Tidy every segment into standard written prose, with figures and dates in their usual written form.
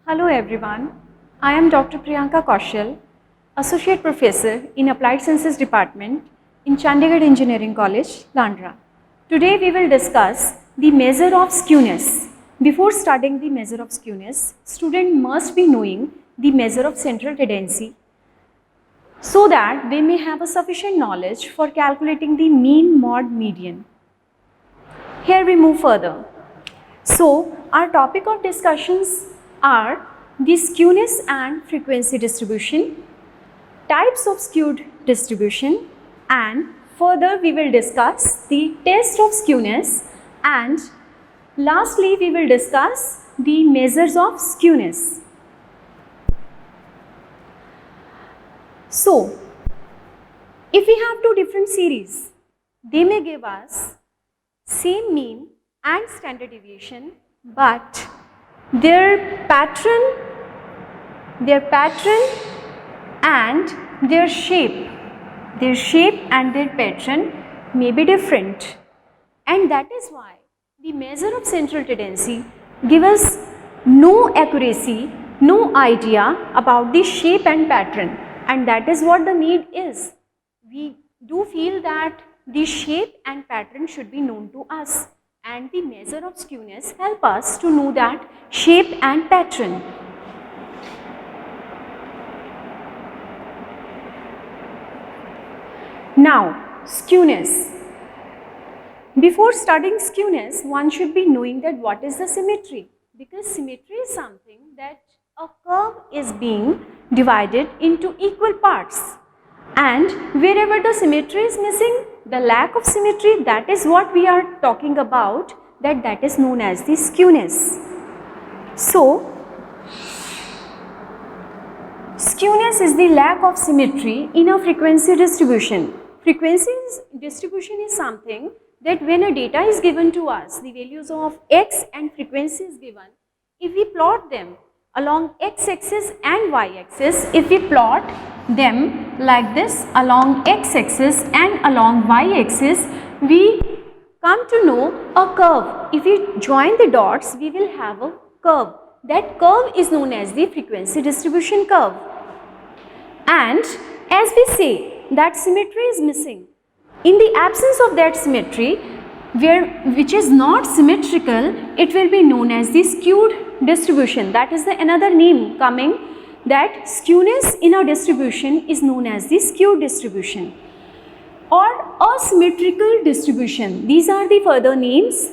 Hello everyone, I am Dr. Priyanka Kaushal, Associate Professor in Applied Sciences Department in Chandigarh Engineering College, Landra. Today we will discuss the measure of skewness. Before studying the measure of skewness, student must be knowing the measure of central tendency so that they may have a sufficient knowledge for calculating the mean, mode, median. Here we move further. So, our topic of discussions are the skewness and frequency distribution, types of skewed distribution, and further we will discuss the test of skewness, and lastly we will discuss the measures of skewness. So, if we have two different series, they may give us same mean and standard deviation, but their pattern and their shape and their pattern may be different, and that is why the measure of central tendency gives us no accuracy, no idea about the shape and pattern, and that is what the need is. We do feel that the shape and pattern should be known to us, and the measure of skewness help us to know that shape and pattern. Now, skewness. Before studying skewness, one should be knowing that what is the symmetry, because symmetry is something that a curve is being divided into equal parts, and wherever the symmetry is missing, the lack of symmetry, that is what we are talking about, that is known as the skewness. So, skewness is the lack of symmetry in a frequency distribution. Frequency distribution is something that when a data is given to us, the values of x and frequency is given, if we plot them along x-axis and y-axis, if we plot them like this along x-axis and along y-axis, we come to know a curve. If we join the dots, we will have a curve. That curve is known as the frequency distribution curve. And as we say that symmetry is missing, in the absence of that symmetry, which is not symmetrical, it will be known as the skewed distribution. That is the another name coming, that skewness in a distribution is known as the skewed distribution or asymmetrical distribution. These are the further names,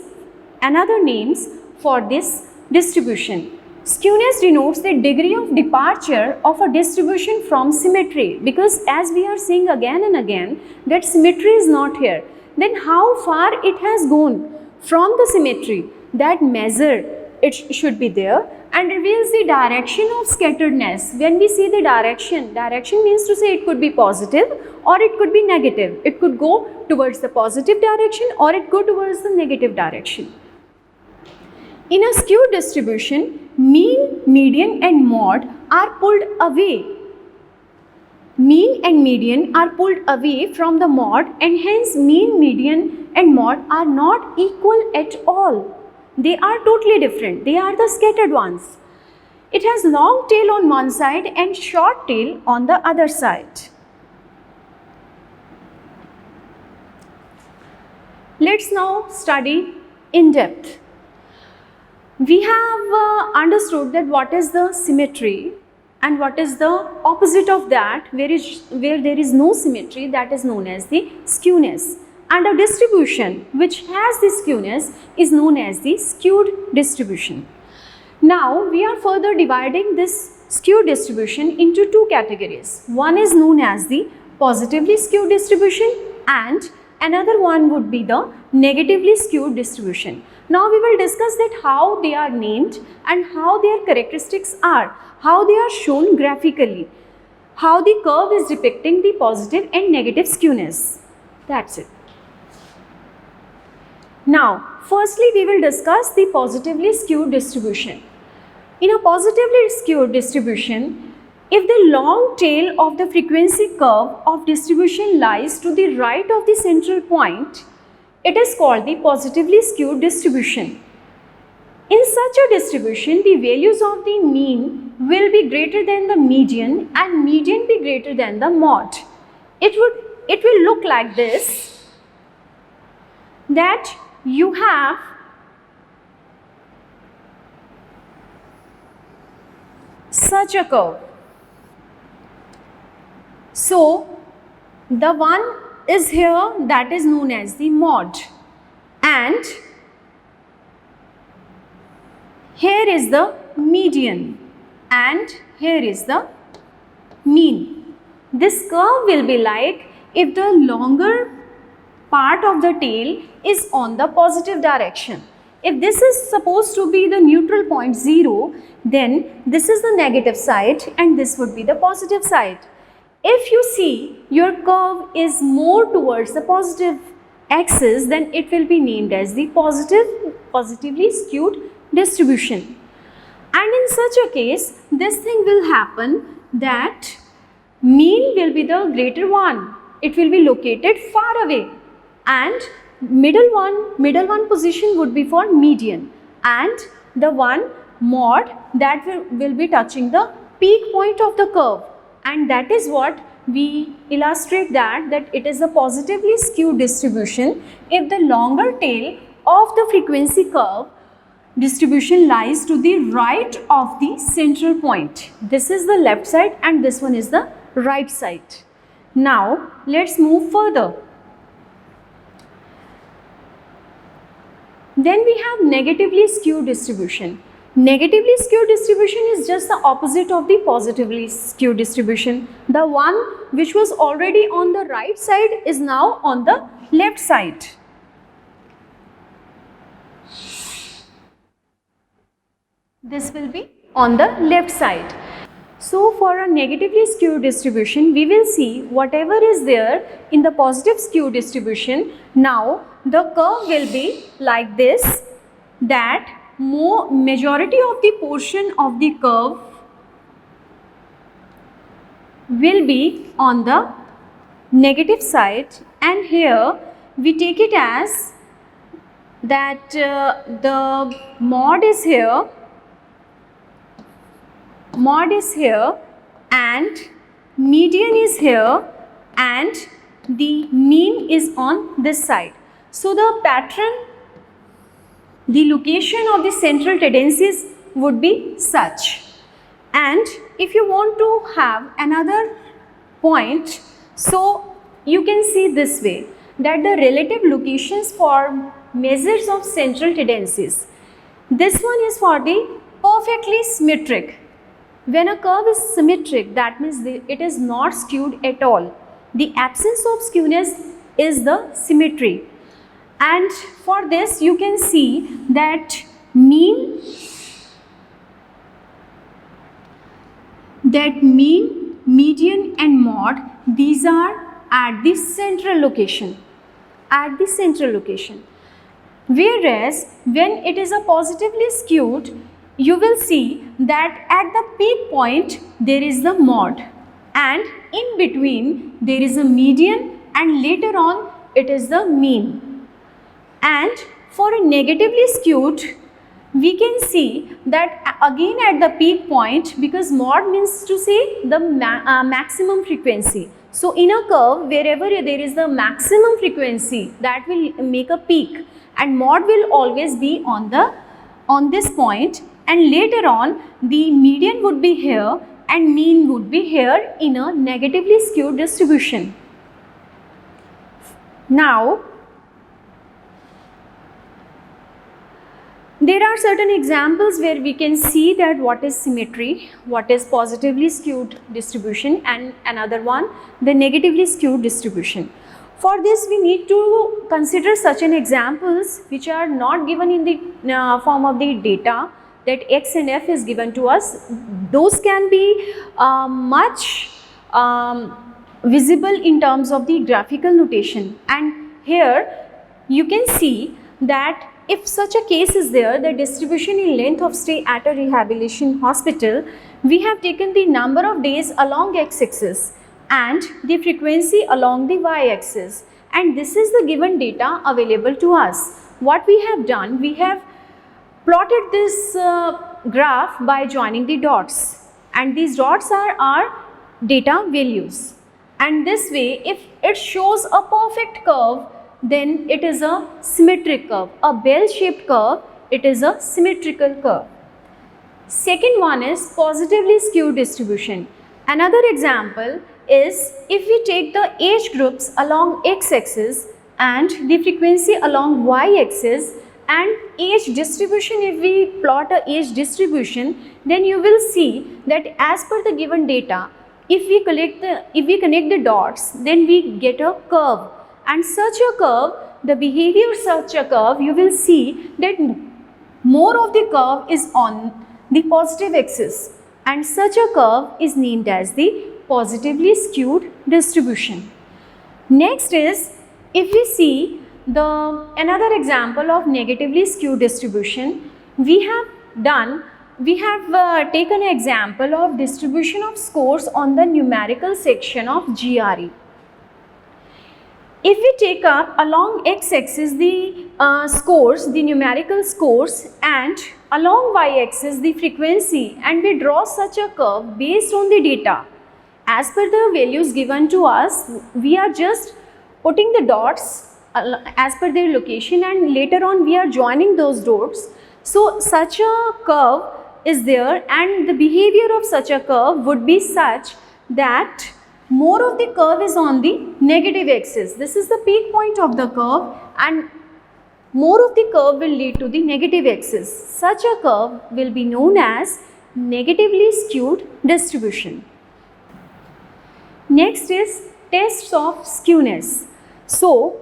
another names for this distribution. Skewness denotes the degree of departure of a distribution from symmetry, because as we are seeing again and again that symmetry is not here. Then how far it has gone from the symmetry, that measure it should be there, and reveals the direction of scatteredness. When we see the direction means to say it could be positive or it could be negative. It could go towards the positive direction or it go towards the negative direction. In a skewed distribution, mean, median and mode are pulled away. Mean and median are pulled away from the mode, and hence mean, median and mode are not equal at all. They are totally different. They are the scattered ones. It has long tail on one side and short tail on the other side. Let's now study in depth. We have understood that what is the symmetry and what is the opposite of that, where there is no symmetry, that is known as the skewness. And a distribution which has the skewness is known as the skewed distribution. Now we are further dividing this skewed distribution into two categories. One is known as the positively skewed distribution and another one would be the negatively skewed distribution. Now we will discuss that how they are named and how their characteristics are, how they are shown graphically, how the curve is depicting the positive and negative skewness. That's it. Now, firstly we will discuss the positively skewed distribution. In a positively skewed distribution, if the long tail of the frequency curve of distribution lies to the right of the central point, it is called the positively skewed distribution. In such a distribution, the values of the mean will be greater than the median and median be greater than the mod. It will look like this, that you have such a curve. So the one is here, that is known as the mod, and here is the median and here is the mean. This curve will be like if the longer part of the tail is on the positive direction. If this is supposed to be the neutral point 0, then this is the negative side and this would be the positive side. If you see your curve is more towards the positive axis, then it will be named as the positively skewed distribution. And in such a case, this thing will happen that mean will be the greater one. It will be located far away, and middle one position would be for median, and the one mod that will be touching the peak point of the curve, and that is what we illustrate that it is a positively skewed distribution if the longer tail of the frequency curve distribution lies to the right of the central point. This is the left side and this one is the right side. Now let's move further. Then we have negatively skewed distribution. Negatively skewed distribution is just the opposite of the positively skewed distribution. The one which was already on the right side is now on the left side. This will be on the left side. So for a negatively skewed distribution, we will see whatever is there in the positive skewed distribution. Now the curve will be like this, that majority of the portion of the curve will be on the negative side, and here we take it as that the mod is here and median is here and the mean is on this side. So the pattern, the location of the central tendencies would be such. And if you want to have another point, so you can see this way, that the relative locations for measures of central tendencies. This one is for the perfectly symmetric. When a curve is symmetric, that means it is not skewed at all. The absence of skewness is the symmetry. And for this you can see that mean, median and mod, these are at the central location. Whereas when it is a positively skewed, you will see that at the peak point there is the mod, and in between there is a median, and later on it is the mean. And for a negatively skewed, we can see that again at the peak point, because mod means to say the maximum frequency. So in a curve, wherever there is the maximum frequency, that will make a peak, and mod will always be on this point, and later on the median would be here and mean would be here in a negatively skewed distribution. Now there are certain examples where we can see that what is symmetry, what is positively skewed distribution, and another one, the negatively skewed distribution. For this we need to consider such an examples which are not given in the form of the data, that x and f is given to us. Those can be much visible in terms of the graphical notation, and here you can see that if such a case is there, the distribution in length of stay at a rehabilitation hospital, we have taken the number of days along x-axis and the frequency along the y-axis, and this is the given data available to us. What we have done, we have plotted this graph by joining the dots, and these dots are our data values. And this way, if it shows a perfect curve, then it is a symmetric curve. A bell-shaped curve, it is a symmetrical curve. Second one is positively skewed distribution. Another example is if we take the age groups along x-axis and the frequency along y-axis, and age distribution, if we plot a age distribution, then you will see that as per the given data, if we connect the dots, then we get a curve, and such a curve, the behavior of such a curve, you will see that more of the curve is on the positive axis, and such a curve is named as the positively skewed distribution. Next is, if we see another example of negatively skewed distribution, we have taken an example of distribution of scores on the numerical section of GRE. If we take up along x-axis the scores, the numerical scores, and along y-axis the frequency, and we draw such a curve based on the data, as per the values given to us, we are just putting the dots as per their location, and later on we are joining those dots. So such a curve is there, and the behavior of such a curve would be such that more of the curve is on the negative axis. This is the peak point of the curve, and more of the curve will lead to the negative axis. Such a curve will be known as negatively skewed distribution. Next is tests of skewness. So,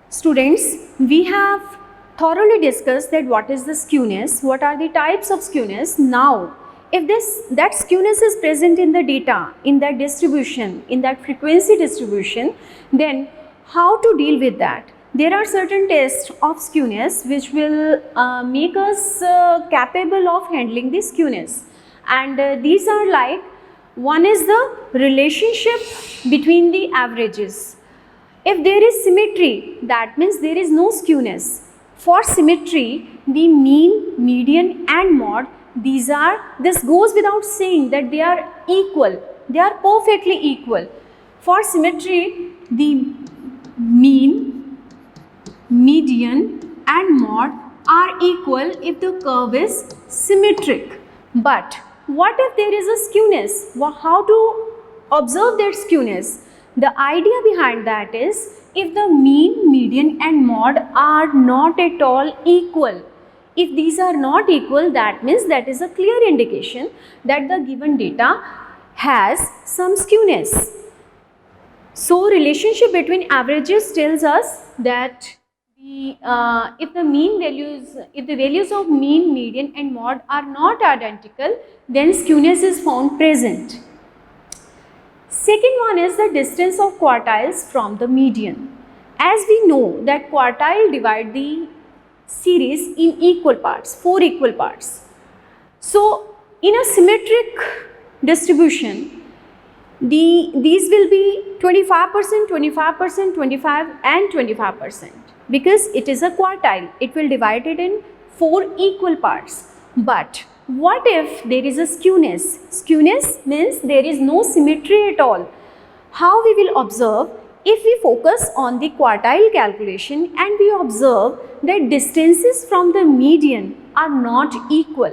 students, we have thoroughly discussed that what is the skewness, what are the types of skewness. Now, if that skewness is present in the data, in that distribution, in that frequency distribution, then how to deal with that? There are certain tests of skewness which will make us capable of handling the skewness, and these are like, one is the relationship between the averages. If there is symmetry, that means there is no skewness. For symmetry, the mean, median and mode, this goes without saying that they are equal, they are perfectly equal. For symmetry, the mean, median and mode are equal if the curve is symmetric. But what if there is a skewness? How to observe that skewness? The idea behind that is, if the mean, median and mode are not at all equal. If these are not equal, that means that is a clear indication that the given data has some skewness. So, relationship between averages tells us that if the values of mean, median and mode are not identical, then skewness is found present. Second one is the distance of quartiles from the median. As we know that quartile divide the series in equal parts, 4 equal parts. So, in a symmetric distribution, these will be 25%, 25%, 25 and 25%, because it is a quartile. It will divide it in 4 equal parts. But what if there is a skewness? Skewness means there is no symmetry at all. How we will observe? If we focus on the quartile calculation and we observe that distances from the median are not equal.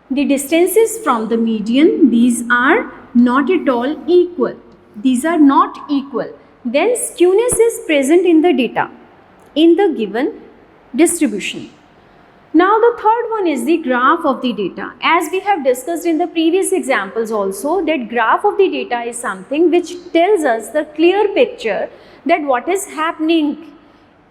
The distances from the median, these are not at all equal. These are not equal. Then skewness is present in the data, in the given distribution. Now the third one is the graph of the data. As we have discussed in the previous examples also, that graph of the data is something which tells us the clear picture that what is happening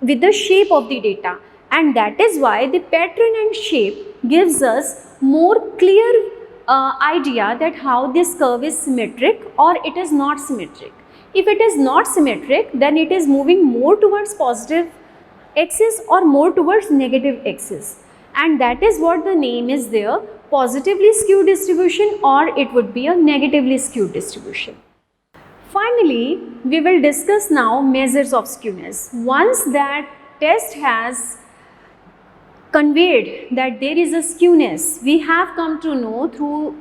with the shape of the data, and that is why the pattern and shape gives us more clear idea that how this curve is symmetric or it is not symmetric. If it is not symmetric, then it is moving more towards positive axis or more towards negative axis. And that is what the name is there, positively skewed distribution, or it would be a negatively skewed distribution. Finally, we will discuss now measures of skewness. Once that test has conveyed that there is a skewness. We have come to know through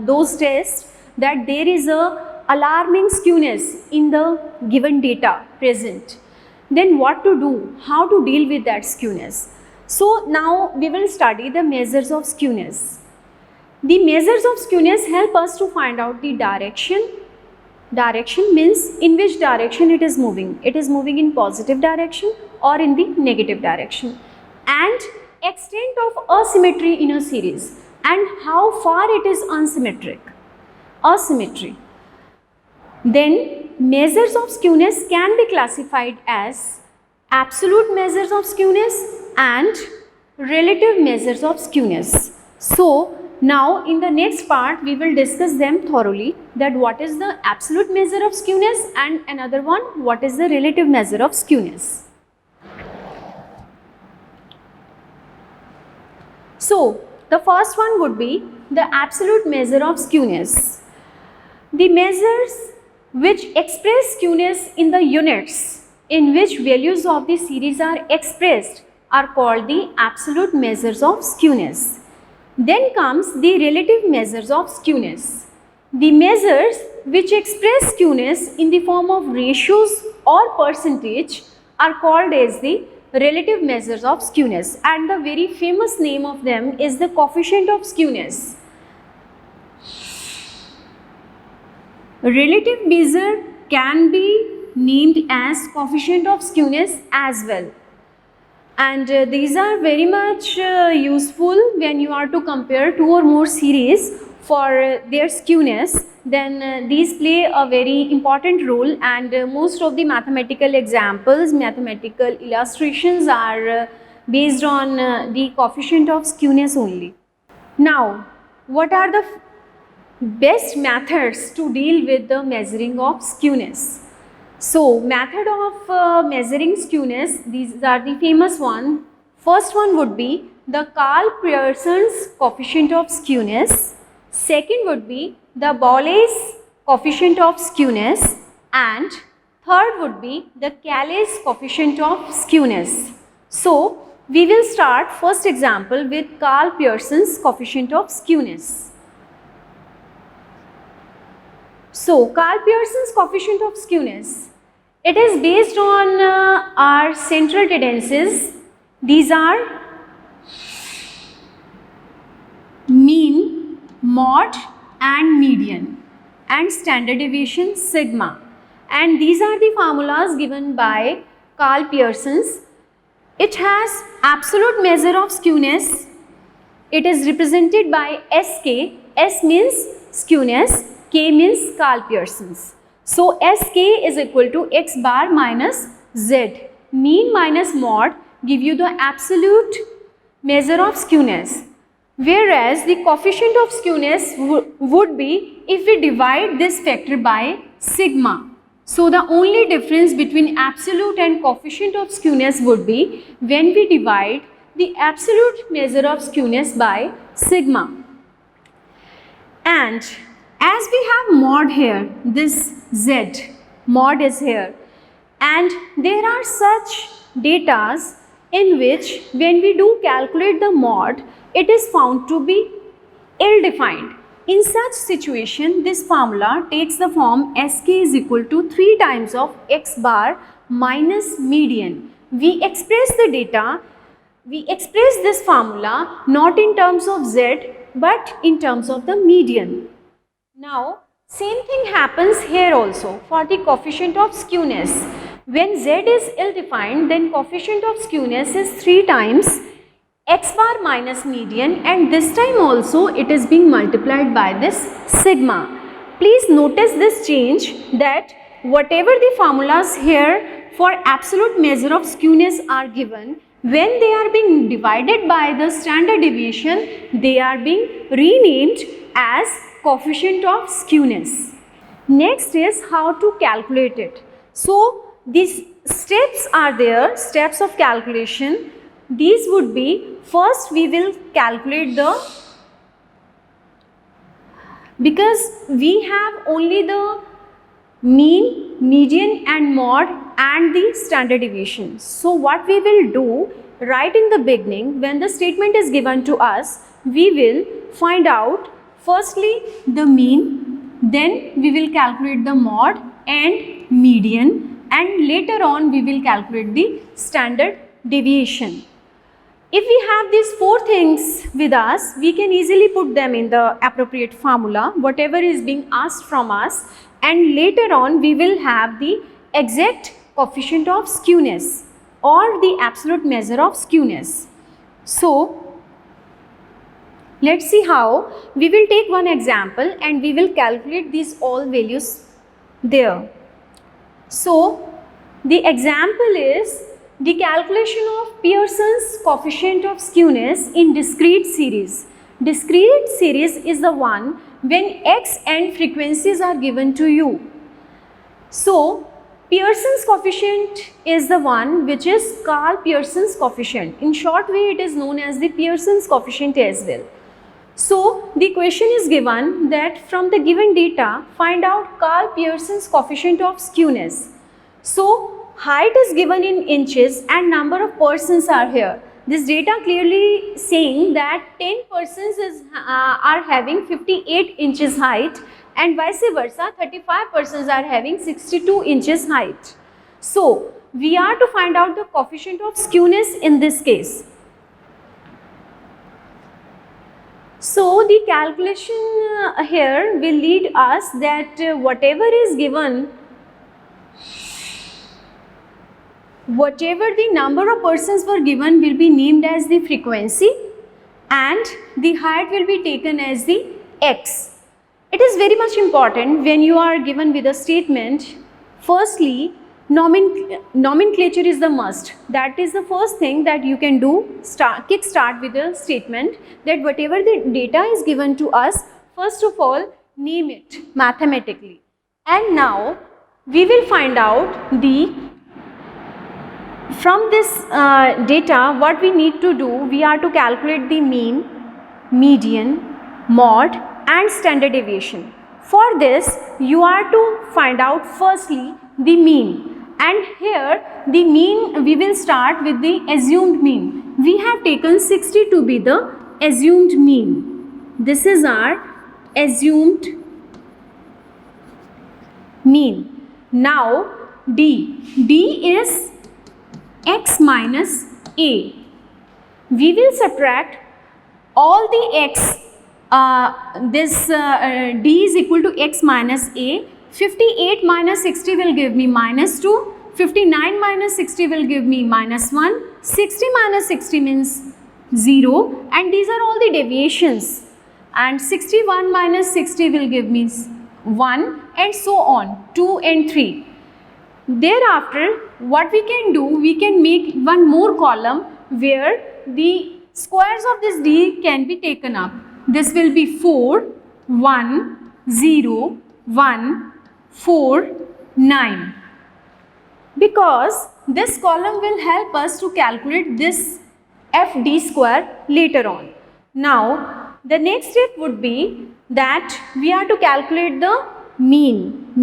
those tests that there is a alarming skewness in the given data present. Then what to do? How to deal with that skewness? So now we will study the measures of skewness. The measures of skewness help us to find out the direction. Direction means in which direction it is moving. It is moving in positive direction or in the negative direction. And extent of asymmetry in a series and how far it is unsymmetric. Asymmetry. Then measures of skewness can be classified as absolute measures of skewness and relative measures of skewness. So now in the next part we will discuss them thoroughly, that what is the absolute measure of skewness and another one what is the relative measure of skewness. So the first one would be the absolute measure of skewness. The measures which express skewness in the units in which values of the series are expressed are called the absolute measures of skewness. Then comes the relative measures of skewness. The measures which express skewness in the form of ratios or percentage are called as the relative measures of skewness, and the very famous name of them is the coefficient of skewness. Relative measure can be named as coefficient of skewness as well, and these are very much useful when you are to compare two or more series for their skewness. Then these play a very important role, and most of the mathematical examples, mathematical illustrations are based on the coefficient of skewness only. Now, what are the best methods to deal with the measuring of skewness? So, method of measuring skewness, these are the famous one. First one would be the Karl-Pearson's coefficient of skewness. Second would be the Bowley's coefficient of skewness, and third would be the Cayley's coefficient of skewness. So, we will start first example with Karl-Pearson's coefficient of skewness. So, Karl-Pearson's coefficient of skewness, it is based on our central tendencies. These are mean, mod and median, and standard deviation sigma, and these are the formulas given by Karl-Pearson's. It has absolute measure of skewness. It is represented by SK. S means skewness, K means Karl-Pearson's. So SK is equal to x bar minus Z. Mean minus mod give you the absolute measure of skewness, whereas the coefficient of skewness would be if we divide this factor by sigma. So the only difference between absolute and coefficient of skewness would be when we divide the absolute measure of skewness by sigma. And as we have mod here, this Z mod is here, and there are such datas in which when we do calculate the mod, it is found to be ill-defined. In such situation, this formula takes the form SK is equal to 3 times of x bar minus median. We express the data, we express this formula not in terms of Z but in terms of the median. Now, same thing happens here also for the coefficient of skewness. When Z is ill-defined, then coefficient of skewness is 3 times x bar minus median, and this time also it is being multiplied by this sigma. Please notice this change, that whatever the formulas here for absolute measure of skewness are given, when they are being divided by the standard deviation, they are being renamed as coefficient of skewness. Next is how to calculate it. So these steps are there, steps of calculation. These would be, first we will calculate because we have only the mean, median and mod and the standard deviation. So what we will do right in the beginning, when the statement is given to us, we will find out firstly the mean, then we will calculate the mod and median, and later on we will calculate the standard deviation. If we have these four things with us, we can easily put them in the appropriate formula, whatever is being asked from us, and later on we will have the exact coefficient of skewness or the absolute measure of skewness. So, let's see how. We will take one example and we will calculate these all values there. So, the example is the calculation of Pearson's coefficient of skewness in discrete series. Discrete series is the one when x and frequencies are given to you. So, Pearson's coefficient is the one which is Carl Pearson's coefficient. In short way, it is known as the Pearson's coefficient as well. So, the question is given that from the given data, find out Carl Pearson's coefficient of skewness. So, height is given in inches and number of persons are here. This data clearly saying that 10 persons are having 58 inches height and vice versa, 35 persons are having 62 inches height. So, we are to find out the coefficient of skewness in this case. So, the calculation here will lead us that whatever is given, whatever the number of persons were given will be named as the frequency and the height will be taken as the x. It is very much important when you are given with a statement. Firstly, nomenclature is the must. That is the first thing that you can do, kick start with a statement, that whatever the data is given to us, first of all name it mathematically. And now we will find out from this data what we need to do. We are to calculate the mean, median, mod and standard deviation. For this you are to find out firstly the mean, and here the mean we will start with the assumed mean. We have taken 60 to be the assumed mean. This is our assumed mean. Now D is x minus a. We will subtract all the x. D is equal to x minus a. 58 minus 60 will give me minus 2. 59 minus 60 will give me minus 1. 60 minus 60 means 0, and these are all the deviations. And 61 minus 60 will give me 1, and so on, 2 and 3. Thereafter, what we can do, we can make one more column where the squares of this D can be taken up. This will be 4, 1, 0, 1, 4, 9. Because this column will help us to calculate this FD square later on. Now, the next step would be that we are to calculate the mean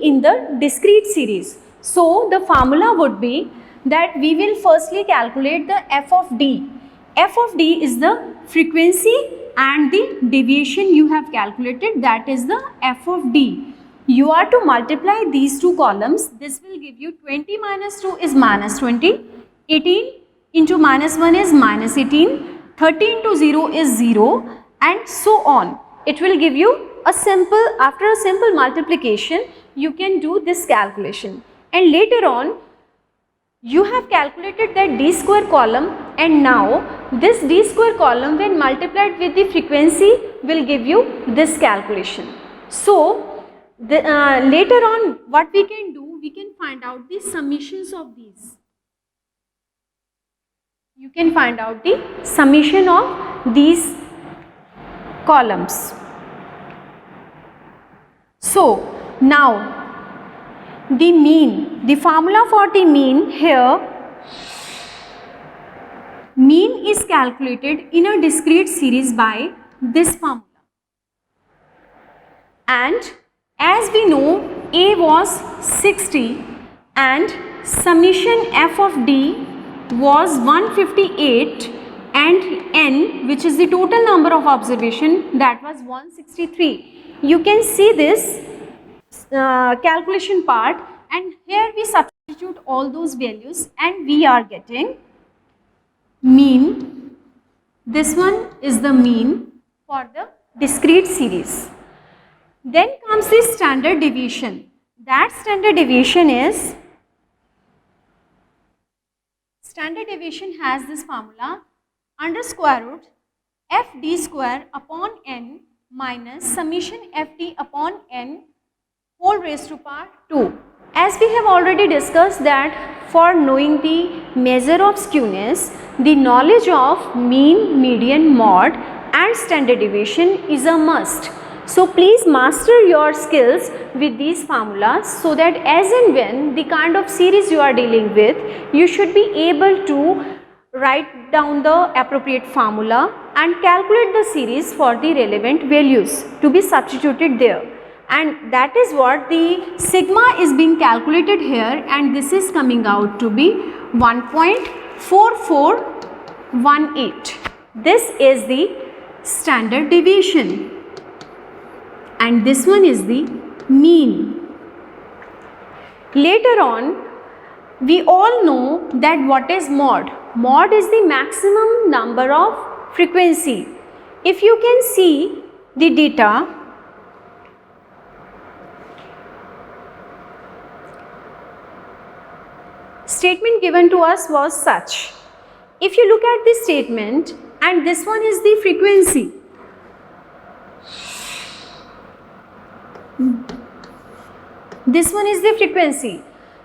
in the discrete series. So, the formula would be that we will firstly calculate the f of d. F of d is the frequency and the deviation you have calculated, that is the f of d. You are to multiply these two columns. This will give you 20 minus 2 is minus 20, 18 into minus 1 is minus 18, 30 into 0 is 0, and so on. It will give you a simple, after a simple multiplication, you can do this calculation. And later on, you have calculated that d square column, and now this d square column when multiplied with the frequency will give you this calculation. So, later on what we can do, we can find out the summations of these. You can find out the summation of these columns. So, now the mean, the formula for the mean here, mean is calculated in a discrete series by this formula. And as we know, A was 60 and summation f of d was 158 and n, which is the total number of observation, that was 163. You can see this calculation part, and here we substitute all those values and we are getting mean. This one is the mean for the discrete series. Then comes the standard deviation. That standard deviation has this formula under square root fd square upon n minus summation fd upon n whole raised to power 2. As we have already discussed that for knowing the measure of skewness, the knowledge of mean, median, mode and standard deviation is a must. So please master your skills with these formulas so that as and when the kind of series you are dealing with, you should be able to write down the appropriate formula and calculate the series for the relevant values to be substituted there. And that is what the sigma is being calculated here, and this is coming out to be 1.4418. This is the standard deviation and this one is the mean. Later on, we all know that what is mode. Mode is the maximum number of frequency. If you can see the data, statement given to us was such. If you look at this statement, and this one is the frequency. This one is the frequency.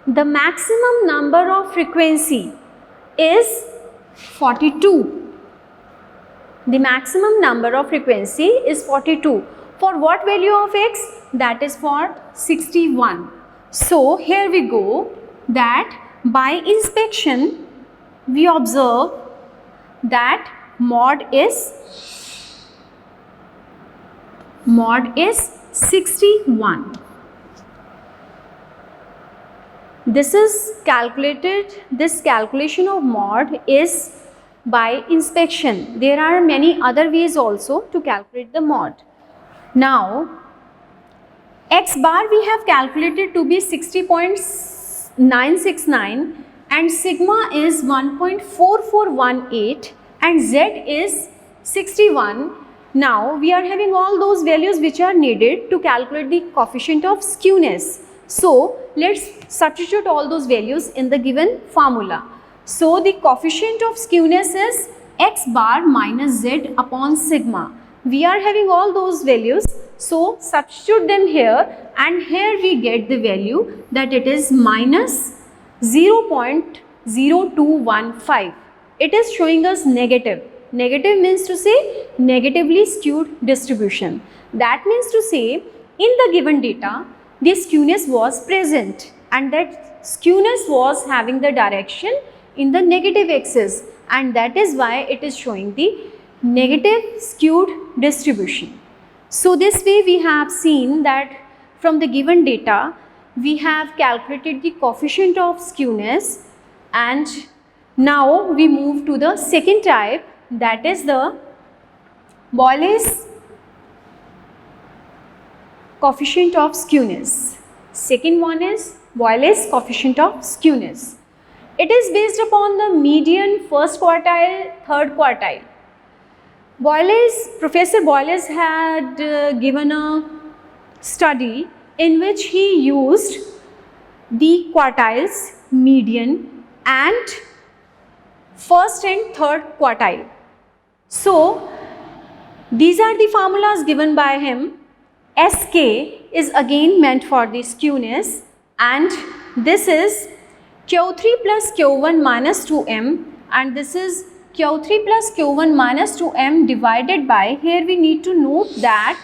The maximum number of frequency is 42. The maximum number of frequency is 42. For what value of x? That is for 61. So here we go that by inspection we observe that mode is 61. This is calculated, this calculation of mode is by inspection. There are many other ways also to calculate the mode. Now, x bar we have calculated to be 60.969 and sigma is 1.4418 and z is 61. Now, we are having all those values which are needed to calculate the coefficient of skewness. So, let's substitute all those values in the given formula. So, the coefficient of skewness is x bar minus z upon sigma. We are having all those values. So, substitute them here and here we get the value that it is minus 0.0215. It is showing us negative. Negative means to say negatively skewed distribution. That means to say in the given data, the skewness was present and that skewness was having the direction in the negative axis, and that is why it is showing the negative skewed distribution. So this way we have seen that from the given data we have calculated the coefficient of skewness, and now we move to the second type, that is the Boyle's coefficient of skewness. Second one is Boyle's coefficient of skewness. It is based upon the median, first quartile, third quartile. Professor Boyles had given a study in which he used the quartiles, median and first and third quartile. So, these are the formulas given by him. Sk is again meant for the skewness, and this is Q3 plus Q1 minus 2m, and this is Q3 plus Q1 minus 2m divided by, here we need to note that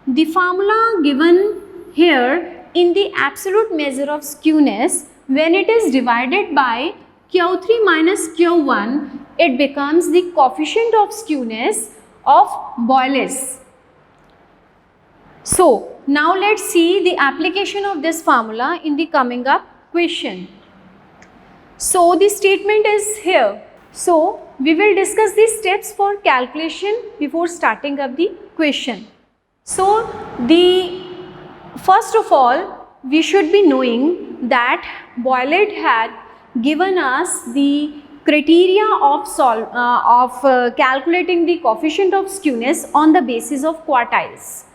the formula given here in the absolute measure of skewness, when it is divided by Q3 minus Q1, it becomes the coefficient of skewness of Boyle's. So, now let's see the application of this formula in the coming up question. So the statement is here. So we will discuss the steps for calculation before starting up the question. So first of all, we should be knowing that Boylett had given us the criteria of calculating the coefficient of skewness on the basis of quartiles.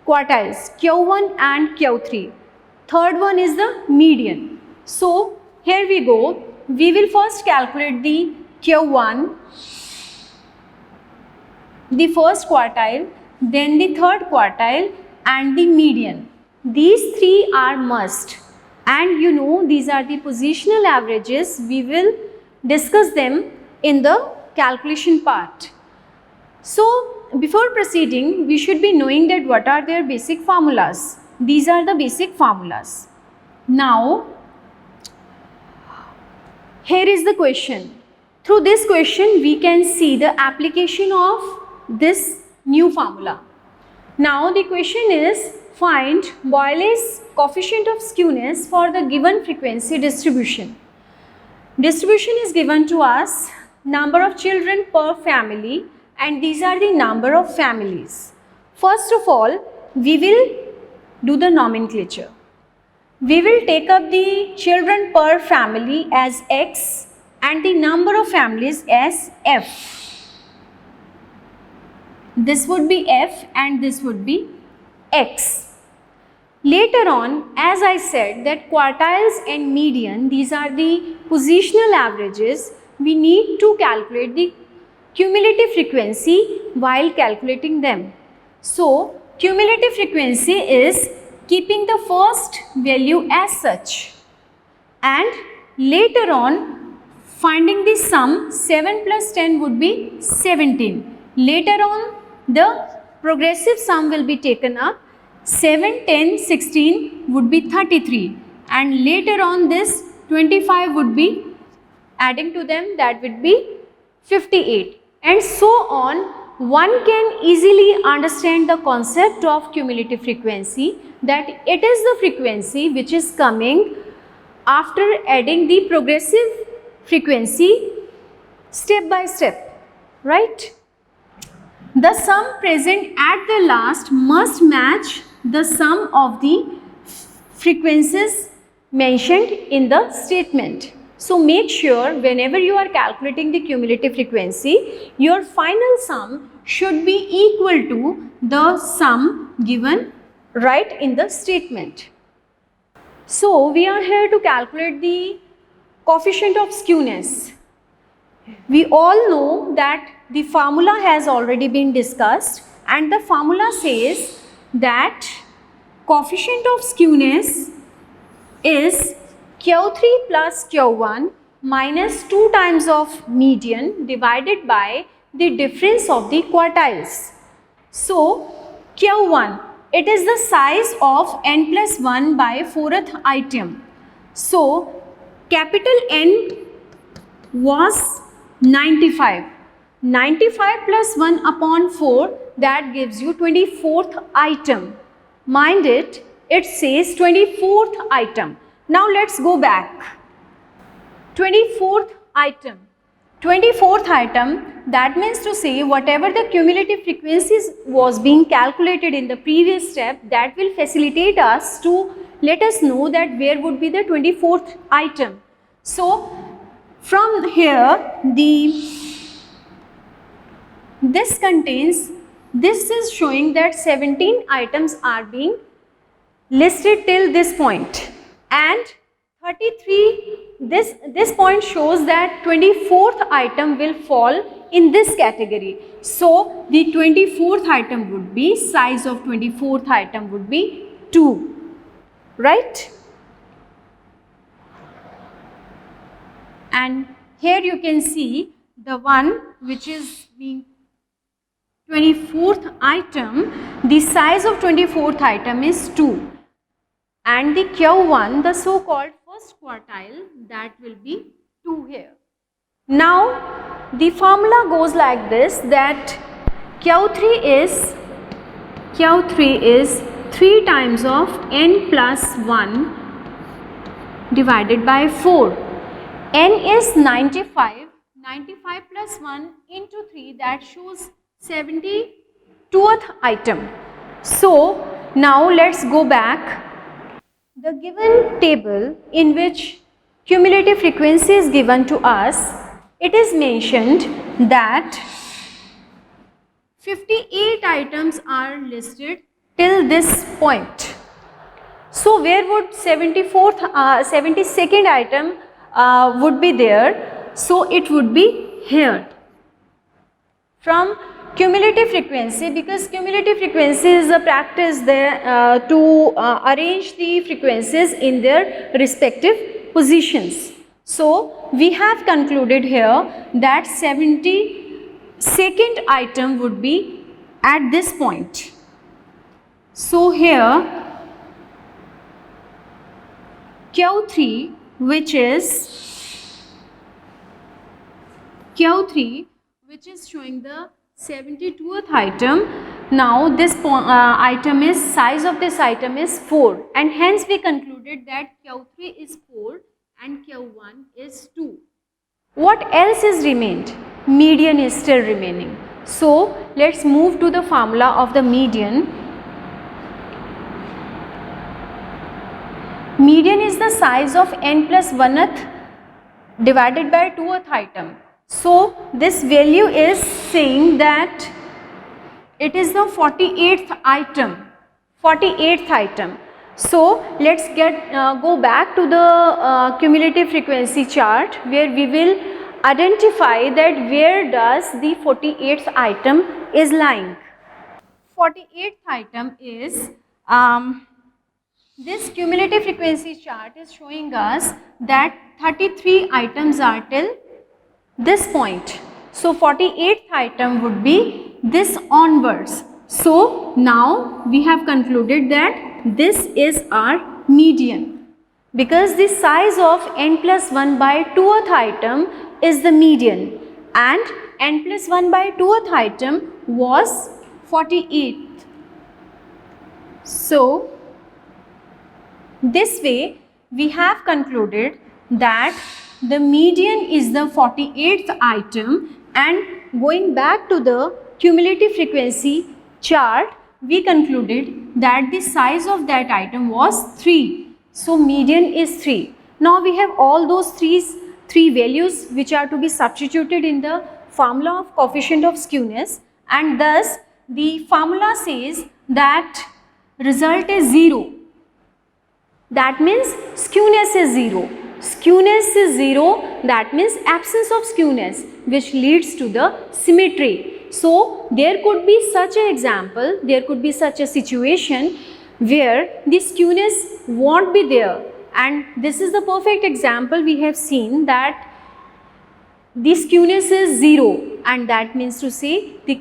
Quartiles Q1 and Q3. Third one is the median. So here we go. We will first calculate the Q1, the first quartile, then the third quartile and the median. These three are must, and you know these are the positional averages. We will discuss them in the calculation part. So before proceeding, we should be knowing that what are their basic formulas. These are the basic formulas. Now here is the question. Through this question we can see the application of this new formula. Now the question is, find Boyle's coefficient of skewness for the given frequency distribution. Distribution is given to us, number of children per family, and these are the number of families. First of all, we will do the nomenclature. We will take up the children per family as X and the number of families as F. This would be F and this would be X. Later on, as I said that quartiles and median, these are the positional averages. We need to calculate the cumulative frequency while calculating them. So, cumulative frequency is keeping the first value as such and later on finding the sum. 7 plus 10 would be 17. Later on the progressive sum will be taken up. 7, 10, 16 would be 33 and later on this 25 would be adding to them, that would be 58 and so on. One can easily understand the concept of cumulative frequency, that it is the frequency which is coming after adding the progressive frequency step by step, right? The sum present at the last must match the sum of the frequencies mentioned in the statement. So make sure whenever you are calculating the cumulative frequency, your final sum should be equal to the sum given right in the statement. So we are here to calculate the coefficient of skewness. We all know that the formula has already been discussed and the formula says that coefficient of skewness is Q3 plus Q1 minus 2 times of median divided by the difference of the quartiles. So Q1, it is the size of n plus 1 by 4th item. So capital N was 95. 95 plus 1 upon 4, that gives you 24th item. Mind it, it says 24th item. Now let's go back. 24th item. 24th item, that means to say whatever the cumulative frequencies was being calculated in the previous step, that will facilitate us to let us know that where would be the 24th item. So from here this is showing that 17 items are being listed till this point and 33, this point shows that 24th item will fall in this category. So the 24th item would be, size of 24th item would be 2, right? And here you can see the one which is being 24th item, the size of 24th item is 2 and the Q1, the so called first quartile, that will be 2 here. Now the formula goes like this, that Q3 is 3 times of n plus 1 divided by 4. n is 95, 95 plus 1 into 3, that shows 72th item. So now let's go back. The given table in which cumulative frequency is given to us, it is mentioned that 58 items are listed till this point. So where would 72nd item would be there? So it would be here. From cumulative frequency, because cumulative frequency is a practice there to arrange the frequencies in their respective positions. So we have concluded here that 72nd item would be at this point. So here Q3, which is showing the 72th item. Now this item is, size of this item is 4, and hence we concluded that Q3 is 4 and Q1 is 2. What else is remained? Median is still remaining. So let's move to the formula of the median. Median is the size of n plus 1th divided by 2th item. So this value is saying that it is the 48th item. So let's go back to the cumulative frequency chart, where we will identify that where does the 48th item is lying. 48th item is this cumulative frequency chart is showing us that 33 items are till this point. So 48th item would be this onwards. So now we have concluded that this is our median, because the size of n plus 1 by 2th item is the median, and n plus 1 by 2th item was 48th. So this way we have concluded that the median is the 48th item, and going back to the cumulative frequency chart, we concluded that the size of that item was 3. So median is 3. Now we have all those three values which are to be substituted in the formula of coefficient of skewness, and thus the formula says that result is 0. That means skewness is 0. Skewness is 0, that means absence of skewness, which leads to the symmetry. So there could be such an example, there could be such a situation where the skewness won't be there, and this is the perfect example we have seen, that the skewness is 0, and that means to say the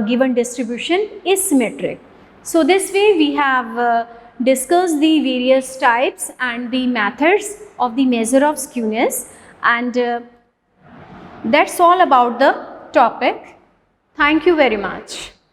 given distribution is symmetric. So this way we have discussed the various types and the methods of the measure of skewness, and that's all about the topic. Thank you very much.